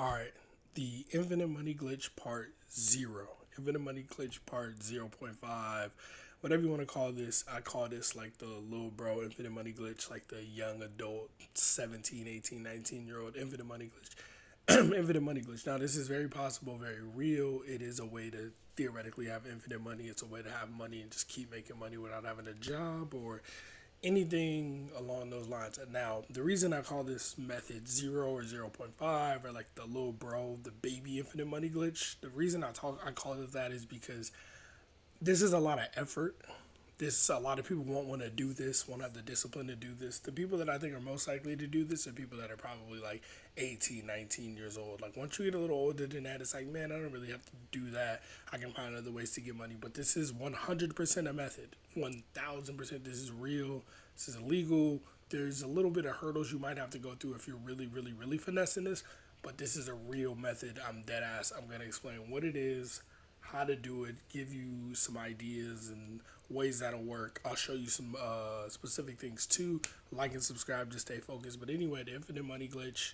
All right, the Infinite Money Glitch Part 0. Infinite Money Glitch Part 0.5. Whatever you want to call this, I call this like the little bro Infinite Money Glitch, like the young adult 17, 18, 19-year old Infinite Money Glitch. Infinite Money Glitch. Now, this is very possible, very real. It is a way to theoretically have infinite money. It's a way to have money and just keep making money without having a job or anything along those lines. And now, the reason I call this method 0 or 0.5 or like the little bro, the baby infinite money glitch, the reason I call it that is because this is a lot of effort. This a lot of people won't want to do this, won't have the discipline to do this. The people that I think are most likely to do this are people that are probably like 18, 19 years old. Like once you get a little older than that, it's like, man, I don't really have to do that. I can find other ways to get money. But this is 100% a method. 1000% this is real. This is illegal. There's a little bit of hurdles you might have to go through if you're really, really, really finessing this. But this is a real method. I'm dead ass. I'm going to explain what it is, how to do it, give you some ideas and ways that'll work. I'll show you some specific things too. Like and subscribe to stay focused. But anyway, the Infinite Money Glitch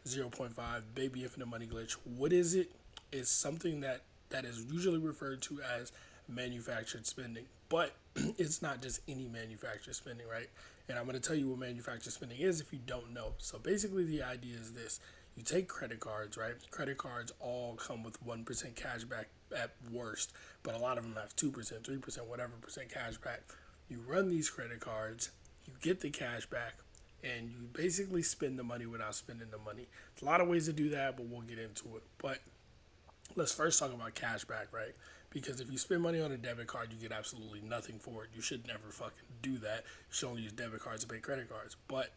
0.5, baby Infinite Money Glitch. What is it? It's something that is usually referred to as manufactured spending. But it's not just any manufactured spending, right? And I'm going to tell you what manufactured spending is if you don't know. So basically, the idea is this: you take credit cards, right? Credit cards all come with 1% cash back at worst, but a lot of them have 2%, 3%, whatever percent cash back. You run these credit cards, you get the cash back, and you basically spend the money without spending the money. There's a lot of ways to do that, but we'll get into it. But let's first talk about cash back, right? Because if you spend money on a debit card, you get absolutely nothing for it. You should never fucking do that. You should only use debit cards to pay credit cards. But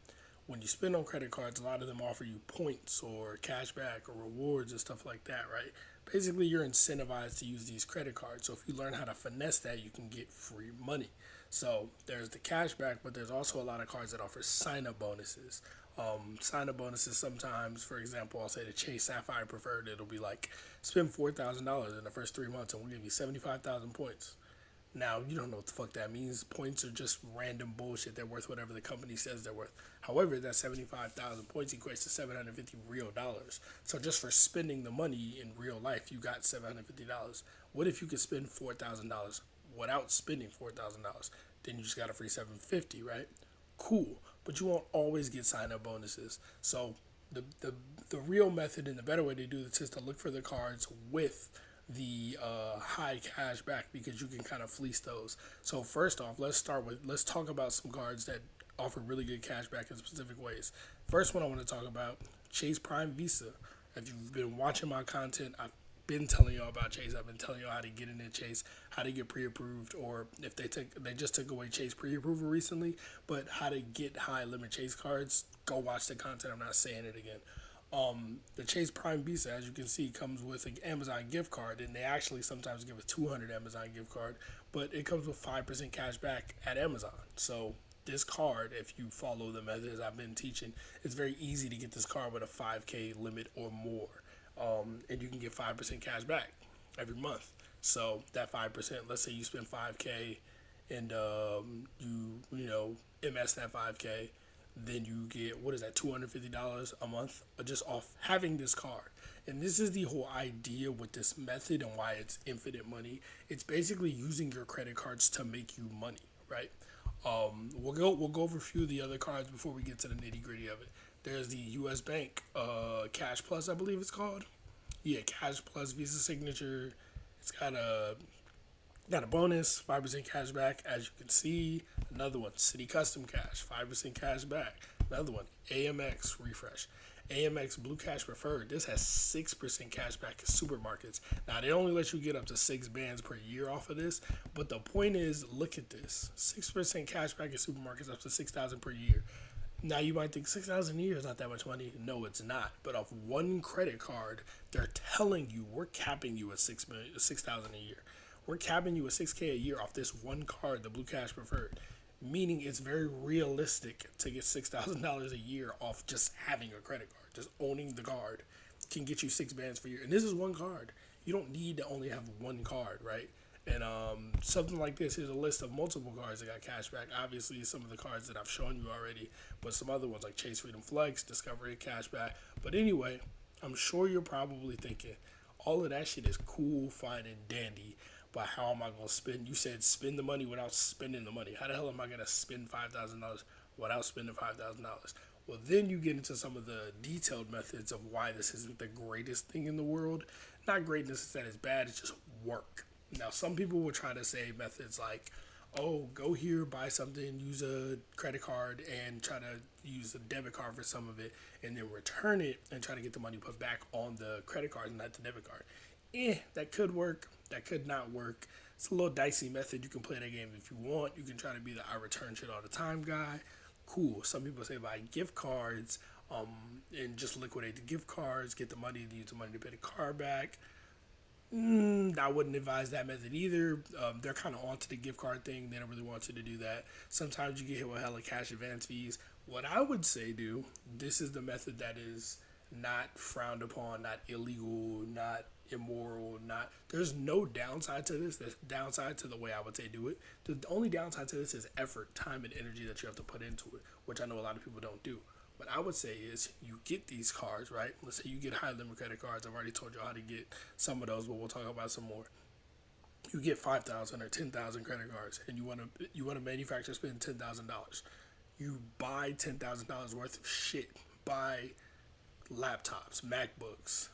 when you spend on credit cards, a lot of them offer you points or cash back or rewards and stuff like that, right? Basically, you're incentivized to use these credit cards. So if you learn how to finesse that, you can get free money. So there's the cash back, but there's also a lot of cards that offer sign up bonuses. Sign up bonuses sometimes, for example, I'll say the Chase Sapphire Preferred, it'll be like spend $4,000 in the first 3 months and we'll give you 75,000 points. Now, you don't know what the fuck that means. Points are just random bullshit. They're worth whatever the company says they're worth. However, that 75,000 points equates to 750 real dollars. So just for spending the money in real life, you got $750. What if you could spend $4,000 without spending $4,000? Then you just got a free 750, right? Cool. But you won't always get sign up bonuses. So the real method and the better way to do this is to look for the cards with the high cash back because you can kind of fleece those. So first off, let's talk about some cards that offer really good cash back in specific ways. First one I want to talk about, Chase Prime Visa. If you've been watching my content, I've been telling y'all about Chase. I've been telling y'all how to get into Chase, how to get pre-approved, or if they just took away Chase pre-approval recently, but how to get high limit Chase cards. Go watch the content. I'm not saying it again. The Chase Prime Visa, as you can see, comes with an Amazon gift card, and they actually sometimes give a 200 Amazon gift card, but it comes with 5% cash back at Amazon. So this card, if you follow the methods I've been teaching, it's very easy to get this card with a 5K limit or more, and you can get 5% cash back every month. So that 5%, let's say you spend 5K, and you MS that 5K, then you get, what is that, $250 a month just off having this card. And this is the whole idea with this method and why it's infinite money. It's basically using your credit cards to make you money, right? We'll go over a few of the other cards before we get to the nitty gritty of it. There's the U.S. Bank Cash Plus, I believe it's called. Yeah, Cash Plus Visa Signature. It's got a bonus, 5% cash back, as you can see. Another one, City Custom Cash, 5% cash back. Another one, AMX Refresh. AMX Blue Cash Preferred. This has 6% cash back in supermarkets. Now, they only let you get up to 6 bands per year off of this, but the point is, look at this. 6% cash back in supermarkets up to 6,000 per year. Now, you might think 6,000 a year is not that much money. No, it's not. But off one credit card, they're telling you we're capping you at 6,000 a year. We're capping you at 6K a year off this one card, the Blue Cash Preferred, meaning it's very realistic to get $6,000 a year off just having a credit card. Just owning the card can get you 6 bands for a year. And this is one card. You don't need to only have one card, right? And something like this is a list of multiple cards that got cash back. Obviously, some of the cards that I've shown you already, but some other ones like Chase Freedom Flex, Discovery Cashback. But anyway, I'm sure you're probably thinking, all of that shit is cool, fine, and dandy, but how am I gonna spend? You said spend the money without spending the money. How the hell am I gonna spend $5,000 without spending $5,000? Well, then you get into some of the detailed methods of why this isn't the greatest thing in the world. Not greatness is that it's bad; it's just work. Now, some people will try to say methods like, oh, go here, buy something, use a credit card, and try to use a debit card for some of it, and then return it and try to get the money put back on the credit card and not the debit card. That could work. That could not work. It's a little dicey method. You can play that game if you want. You can try to be the I return shit all the time guy. Cool. Some people say buy gift cards, and just liquidate the gift cards, get the money, use the money to pay the car back. I wouldn't advise that method either. They're kind of onto the gift card thing. They don't really want you to do that. Sometimes you get hit with hella cash advance fees. What I would say do, this is the method that is not frowned upon, not illegal, not immoral, not there's no downside to this. There's downside to the way I would say do it. The only downside to this is effort, time, and energy that you have to put into it, which I know a lot of people don't do. What I would say is you get these cards, right? Let's say you get high limit credit cards. I've already told you how to get some of those, but we'll talk about some more. You get 5,000 or 10,000 credit cards, and you want to manufacture spend $10,000. You buy $10,000 worth of shit. Buy laptops, MacBooks,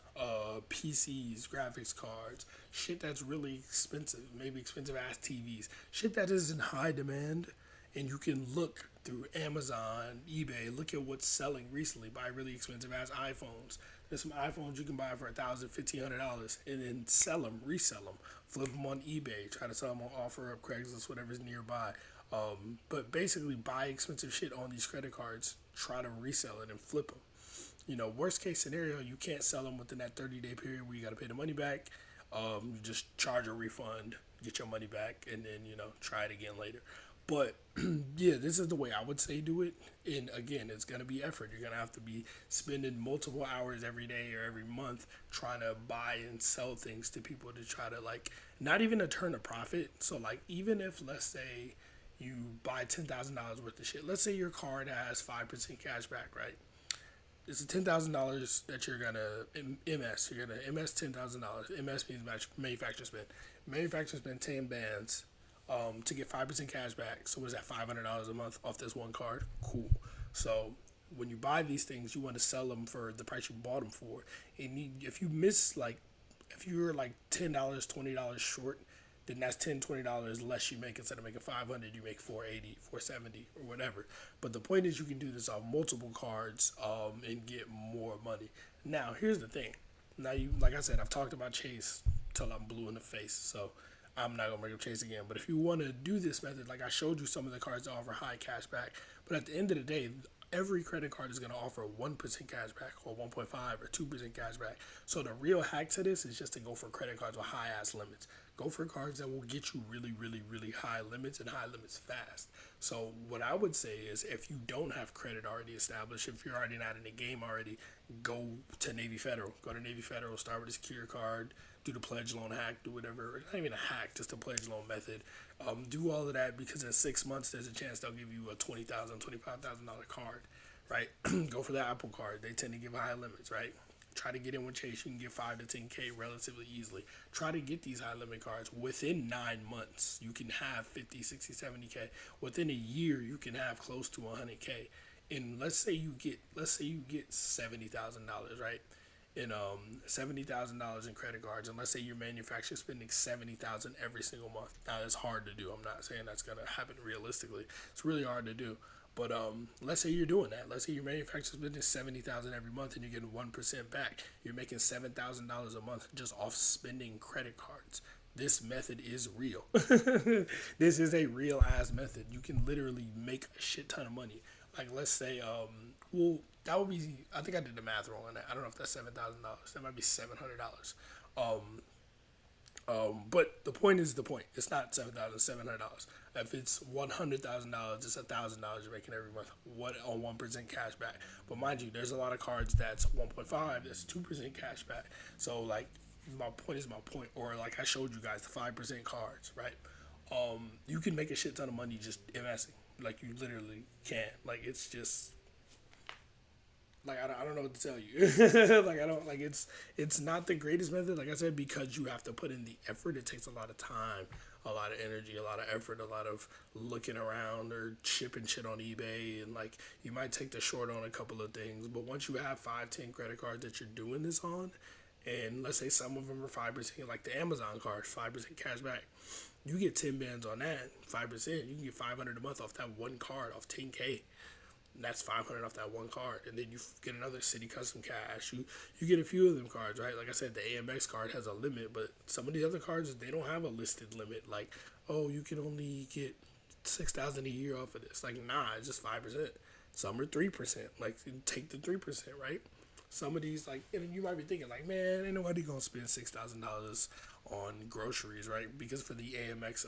PCs, graphics cards, shit that's really expensive, maybe expensive ass TVs, shit that is in high demand, and you can look through Amazon, eBay, look at what's selling recently. Buy really expensive ass iPhones. There's some iPhones you can buy for $1,000, $1,500, and then sell them, resell them, flip them on eBay, try to sell them on OfferUp, Craigslist, whatever's nearby. But basically, buy expensive shit on these credit cards, try to resell it and flip them. Worst case scenario, you can't sell them within that 30-day period where you got to pay the money back. You just charge a refund, get your money back, and then, try it again later. But yeah, this is the way I would say do it. And again, it's going to be effort. You're going to have to be spending multiple hours every day or every month trying to buy and sell things to people to try to, like, not even to turn a profit. So, like, even if, let's say, you buy $10,000 worth of shit, let's say your card has 5% cash back, right? It's a $10,000 that you're gonna MS. You're gonna MS $10,000. MS means manufacturer spend. Manufacturer spend 10 bands to get 5% cash back. So what is that, $500 a month off this one card? Cool. So when you buy these things, you want to sell them for the price you bought them for. And if you miss if you're like $10, $20 short, then that's $10, $20 less you make. Instead of making 500, you make 480, 470, or whatever. But the point is, you can do this on multiple cards and get more money. Now, here's the thing. Now, like I said, I've talked about Chase till I'm blue in the face, so I'm not gonna bring up Chase again. But if you want to do this method, like I showed you, some of the cards that offer high cash back. But at the end of the day, every credit card is going to offer 1% cash back or 1.5 or 2% cash back. So the real hack to this is just to go for credit cards with high ass limits. Go for cards that will get you really, really, really high limits and high limits fast. So what I would say is, if you don't have credit already established, if you're already not in the game already, go to Navy Federal. Go to Navy Federal, start with a secure card, do the pledge loan hack, do whatever. Not even a hack, just a pledge loan method. Do all of that, because in 6 months there's a chance they'll give you a $20,000, $25,000 card, right? Go for the Apple Card. They tend to give high limits, right? Try to get in with Chase. You can get 5 to 10K relatively easily. Try to get these high limit cards within 9 months. You can have 50, 60, 70K. Within a year, you can have close to 100K. And let's say you get $70,000, right? And $70,000 in credit cards, and let's say your manufacturer spending $70,000 every single month. Now, it's hard to do. I'm not saying that's gonna happen realistically. It's really hard to do. But let's say you're doing that. Let's say your manufacturer spending $70,000 every month, and you're getting 1% back. You're making $7,000 a month just off spending credit cards. This method is real. This is a real ass method. You can literally make a shit ton of money. Like, let's say, that would be, I think I did the math wrong on that. I don't know if that's $7,000. That might be $700. But the point is the point. It's not $7,700. If it's $100,000, it's $1,000 you're making every month. What on 1% cash back? But mind you, there's a lot of cards that's 1.5. That's 2% cash back. So like, my point is my point. Or like I showed you guys, the 5% cards, right? You can make a shit ton of money just MSing. Like, you literally can. Like, it's just Like I don't know what to tell you. Like I don't like it's not the greatest method. Like I said, because you have to put in the effort. It takes a lot of time, a lot of energy, a lot of effort, a lot of looking around or shipping shit on eBay, and like you might take the short on a couple of things. But once you have 5, 10 credit cards that you're doing this on, and let's say some of them are 5%, like the Amazon cards, 5% cash back. You get 10 bands on that, 5%. You can get 500 a month off that one card, off 10K. That's 500 off that one card, and then you get another City Custom Cash. You get a few of them cards, right? Like I said, the AMX card has a limit, but some of the other cards they don't have a listed limit. Like, oh, you can only get 6,000 a year off of this. Like, nah, it's just 5%. Some are 3%. Like, take the 3%, right? Some of these, like, and you might be thinking, like, man, ain't nobody gonna spend $6,000 on groceries, right? Because for the AMX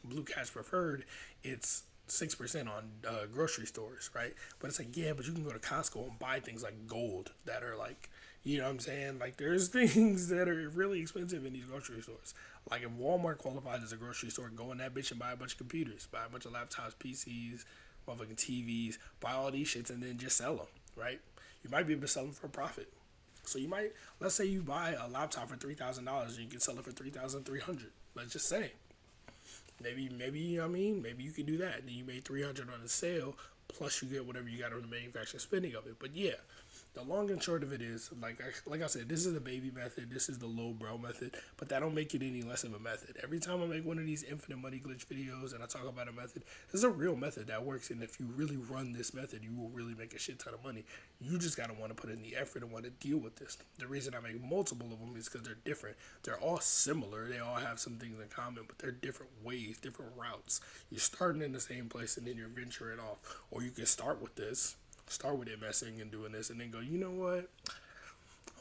Blue Cash Preferred, it's 6% on grocery stores, right? But it's like, yeah, but you can go to Costco and buy things like gold that are like, you know what I'm saying? Like, there's things that are really expensive in these grocery stores. Like, if Walmart qualifies as a grocery store, go in that bitch and buy a bunch of computers, buy a bunch of laptops, PCs, motherfucking TVs, buy all these shits and then just sell them, right? You might be able to sell them for a profit. So you might, let's say you buy a laptop for $3,000 and you can sell it for 3,300. Let's just say, maybe you know what I mean. Maybe you can do that. And then you made 300 on the sale, plus you get whatever you got on the manufacturing spending of it. But yeah, the long and short of it is, like I said, this is the baby method. This is the low bro method. But that don't make it any less of a method. Every time I make one of these infinite money glitch videos and I talk about a method, this is a real method that works. And if you really run this method, you will really make a shit ton of money. You just gotta want to put in the effort and want to deal with this. The reason I make multiple of them is because they're different. They're all similar. They all have some things in common, but they're different ways, different routes. You're starting in the same place and then you're venturing off. Or you can start with this, start with messing and doing this, and then go, you know what?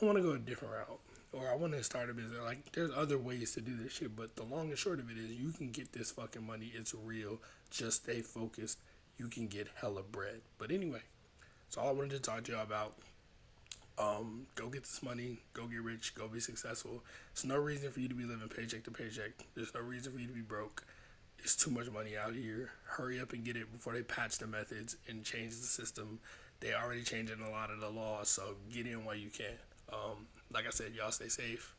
I want to go a different route. Or I want to start a business. Like, there's other ways to do this shit, but the long and short of it is you can get this fucking money. It's real. Just stay focused. You can get hella bread. But anyway, that's all I wanted to talk to y'all about. Go get this money, go get rich, go be successful. There's no reason for you to be living paycheck to paycheck. There's no reason for you to be broke. There's too much money out here. Hurry up and get it before they patch the methods and change the system. They already changing a lot of the laws, so get in while you can. Like I said, y'all stay safe.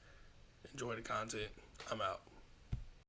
Enjoy the content. I'm out.